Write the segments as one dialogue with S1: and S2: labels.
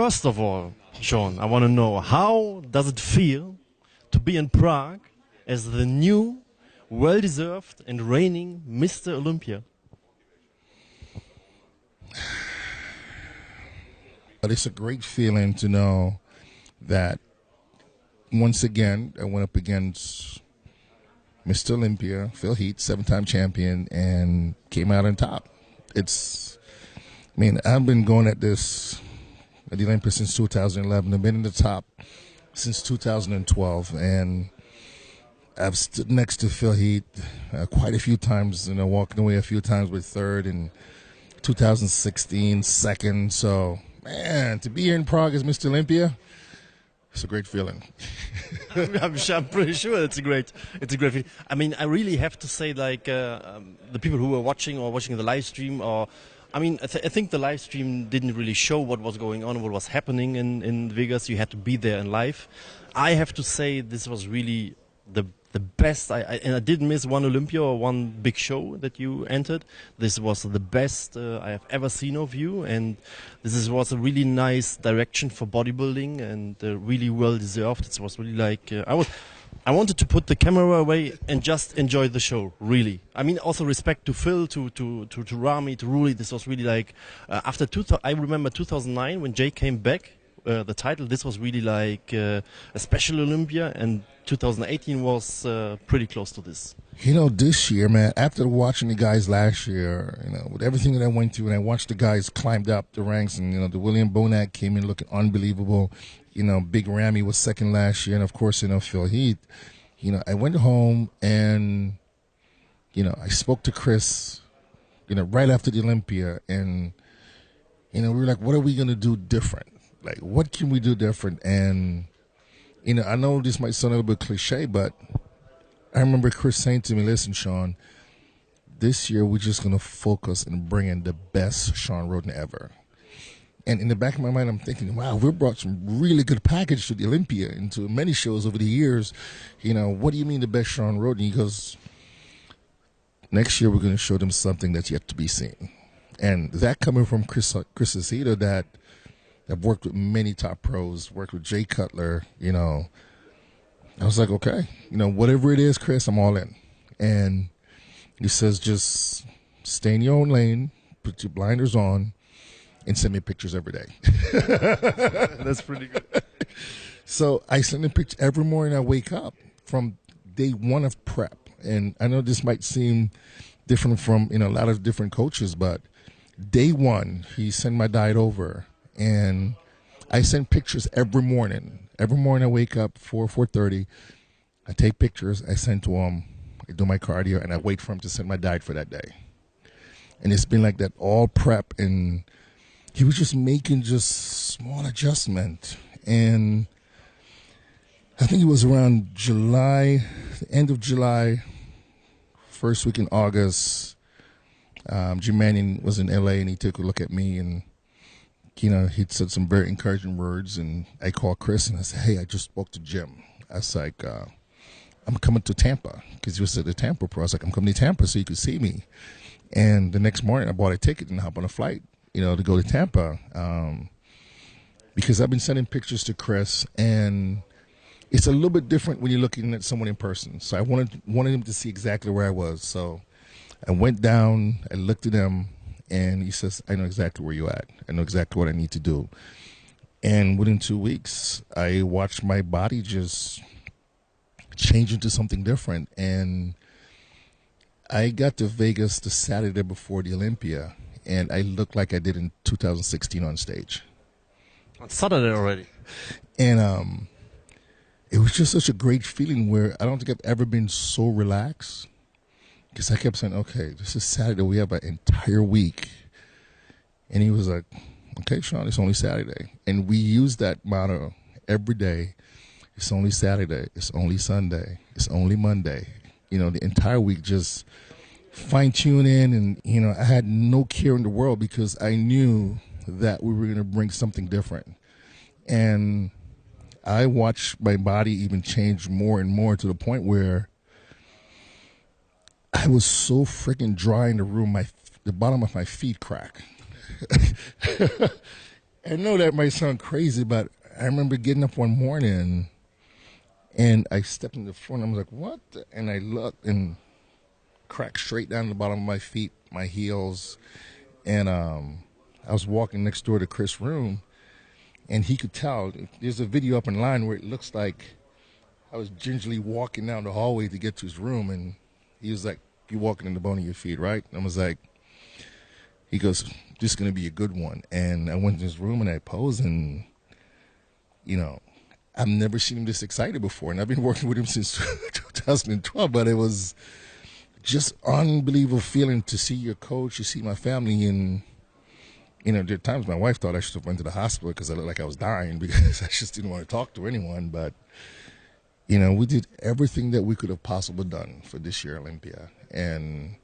S1: First of all, Sean, I want to know, how does it feel to be in Prague as the new, well-deserved and reigning Mr. Olympia?
S2: But it's a great feeling to know that once again I went up against Mr. Olympia, Phil Heath, 7-time champion, and came out on top. I've been going at this at the Olympia since 2011. I've been in the top since 2012, and I've stood next to Phil Heath quite a few times, walking away a few times with third in 2016, second. So, man, to be here in Prague as Mr. Olympia, it's a great feeling.
S1: I'm pretty sure it's a great feeling. I mean, I really have to say, like, the people who were watching the live stream, I think the live stream didn't really show what was going on, what was happening in Vegas. You had to be there in live. I have to say this was really the best. I didn't miss one Olympia or one big show that you entered. This was the best I have ever seen of you, and was a really nice direction for bodybuilding, and really well deserved. It was really like I wanted to put the camera away and just enjoy the show, really. I mean, also respect to Phil, to Rami, to Ruli. This was really like, after I remember 2009 when Jay came back, the title, this was really like a special Olympia, and 2018 was pretty close to this.
S2: This year, man, after watching the guys last year, with everything that I went through, and I watched the guys climbed up the ranks, and, the William Bonac came in looking unbelievable. Big Ramy was second last year, and of course, Phil Heath. I went home and, I spoke to Chris, right after the Olympia, and, we were like, what are we going to do different? Like, what can we do different? And, I know this might sound a little bit cliche, but I remember Chris saying to me, listen, Sean, this year we're just going to focus and bring in the best Sean Rhoden ever. And in the back of my mind, I'm thinking, wow, we brought some really good package to the Olympia and to many shows over the years. What do you mean the best Sean Rhoden? He goes, next year we're going to show them something that's yet to be seen. And that coming from Chris Aceto, that I've worked with many top pros, worked with Jay Cutler, I was like, okay, whatever it is, Chris, I'm all in. And he says, just stay in your own lane, put your blinders on, and send me pictures every day.
S1: That's pretty good.
S2: So I send him pictures every morning I wake up from day one of prep. And I know this might seem different from, a lot of different coaches, but day one, he sent my diet over. And I send pictures every morning. Every morning I wake up 4:30. I take pictures. I send to him. I do my cardio, and I wait for him to send my diet for that day. And it's been like that all prep, and he was just making small adjustment. And I think it was around July, the end of July, first week in August. Jim Manning was in LA, and he took a look at me, and he'd said some very encouraging words. And I called Chris and I said, hey, I just spoke to Jim. I was like, I'm coming to Tampa, because he was at the Tampa Pro. I was like, I'm coming to Tampa so you could see me. And the next morning I bought a ticket and hopped on a flight, to go to Tampa, because I've been sending pictures to Chris, and it's a little bit different when you're looking at someone in person. So I wanted him to see exactly where I was. So I went down, I looked at him, and he says, I know exactly where you're at. I know exactly what I need to do. And within 2 weeks, I watched my body just change into something different. And I got to Vegas the Saturday before the Olympia, and I looked like I did in 2016 on stage.
S1: On Saturday already.
S2: And it was just such a great feeling where I don't think I've ever been so relaxed. Because I kept saying, okay, this is Saturday. We have an entire week. And he was like, okay, Sean, it's only Saturday. And we use that motto every day. It's only Saturday. It's only Sunday. It's only Monday. The entire week just fine-tune in. And, I had no care in the world, because I knew that we were going to bring something different. And I watched my body even change more and more, to the point where I was so freaking dry in the room, the bottom of my feet cracked. I know that might sound crazy, but I remember getting up one morning and I stepped in the front. I was like, what? And I looked and cracked straight down the bottom of my feet, my heels. And I was walking next door to Chris' room, and he could tell. There's a video up online where it looks like I was gingerly walking down the hallway to get to his room, and he was like, "You're walking in the bone of your feet, right?" And I was like, he goes, "This is going to be a good one." And I went to his room and I posed, and, you know, I've never seen him this excited before. And I've been working with him since 2012, but it was just unbelievable feeling to see your coach, to see my family. And, you know, there are times my wife thought I should have went to the hospital because I looked like I was dying because I just didn't want to talk to anyone. But, you know, we did everything that we could have possibly done for this year Olympia. And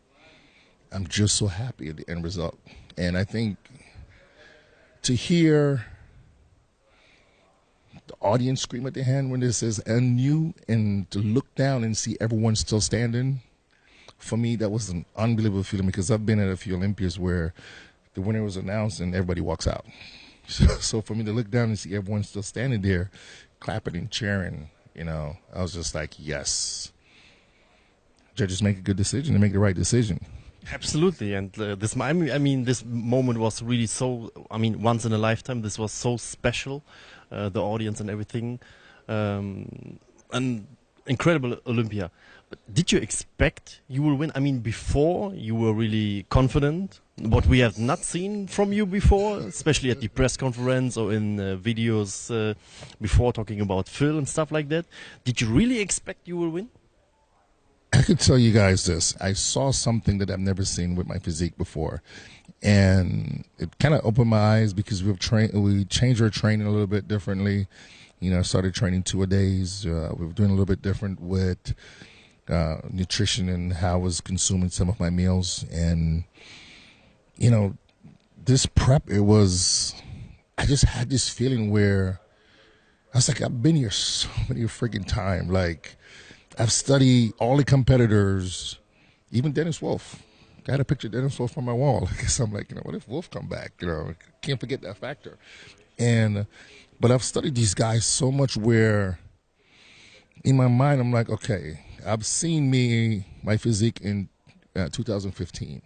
S2: I'm just so happy at the end result. And I think to hear the audience scream at the end when it says "and you," and to look down and see everyone still standing, for me that was an unbelievable feeling, because I've been at a few Olympias where the winner was announced and everybody walks out. So for me to look down and see everyone still standing there clapping and cheering, you know, I was just like, yes, judges make a good decision, they make the right decision.
S1: Absolutely, and I mean, this moment was really so. I mean, once in a lifetime. This was so special, the audience and everything, an incredible Olympia. But did you expect you will win? I mean, before you were really confident. What we have not seen from you before, especially at the press conference or in videos before, talking about Phil and stuff like that. Did you really expect you will win?
S2: I could tell you guys this. I saw something that I've never seen with my physique before. And it kind of opened my eyes because we changed our training a little bit differently. You know, I started training 2-a-days. We were doing a little bit different with nutrition and how I was consuming some of my meals. And, you know, this prep, I just had this feeling where I was like, I've been here so many freaking time. Like, I've studied all the competitors, even Dennis Wolf. I had a picture of Dennis Wolf on my wall. Because I'm like, you know, what if Wolf come back? You know, can't forget that factor. But I've studied these guys so much where in my mind I'm like, okay, I've seen my physique in 2015.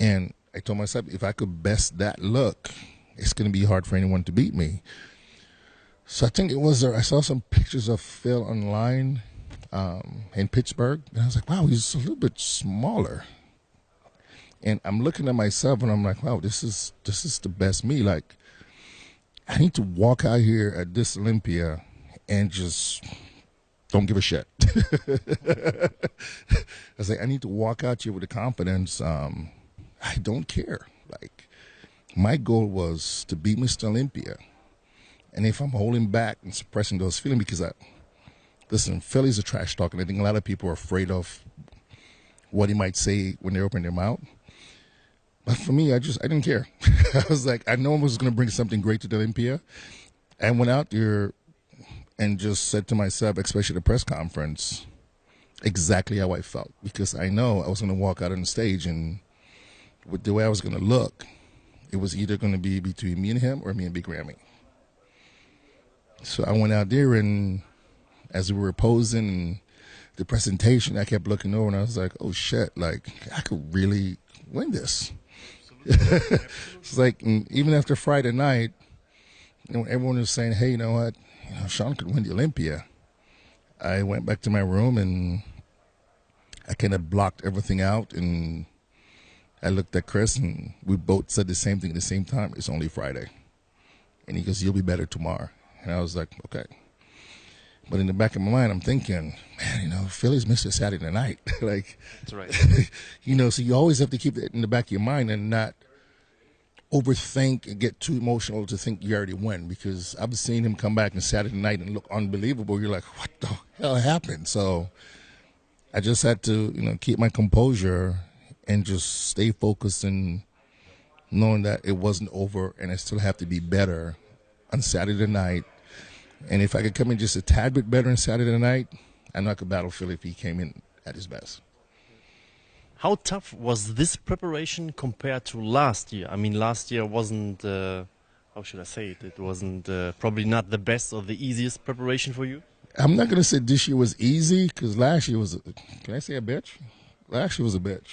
S2: And I told myself, if I could best that look, it's going to be hard for anyone to beat me. So I think I saw some pictures of Phil online in Pittsburgh, and I was like, wow, he's a little bit smaller. And I'm looking at myself and I'm like, wow, this is the best me. Like, I need to walk out here at this Olympia and just don't give a shit. I was like, I need to walk out here with the confidence. I don't care. Like, my goal was to beat Mr. Olympia. And if I'm holding back and suppressing those feelings, because listen, Philly's a trash talk, and I think a lot of people are afraid of what he might say when they open their mouth. But for me, I didn't care. I was like, I know I was going to bring something great to the Olympia. I went out there and just said to myself, especially at the press conference, exactly how I felt. Because I know I was going to walk out on the stage, and with the way I was going to look, it was either going to be between me and him or me and Big Ramy. So I went out there, and as we were posing the presentation, I kept looking over and I was like, oh shit, like I could really win this. Absolutely. It's like, even after Friday night, you know, everyone was saying, hey, you know what, Sean could win the Olympia. I went back to my room and I kind of blocked everything out, and I looked at Chris and we both said the same thing at the same time. It's only Friday. And he goes, you'll be better tomorrow. And I was like, okay. But in the back of my mind, I'm thinking, man, you know, Philly's Mr. Saturday night. Like,
S1: that's right.
S2: You know, so you always have to keep it in the back of your mind and not overthink and get too emotional to think you already win. Because I've seen him come back on Saturday night and look unbelievable. You're like, what the hell happened? So I just had to, you know, keep my composure and just stay focused, and knowing that it wasn't over and I still have to be better on Saturday night. And if I could come in just a tad bit better on Saturday night, I know I could battle Phil if he came in at his best.
S1: How tough was this preparation compared to last year? I mean, last year wasn't how should I say it? It wasn't probably not the best or the easiest preparation for you.
S2: I'm not going to say this year was easy because last year was, can I say a bitch? Last year was a bitch.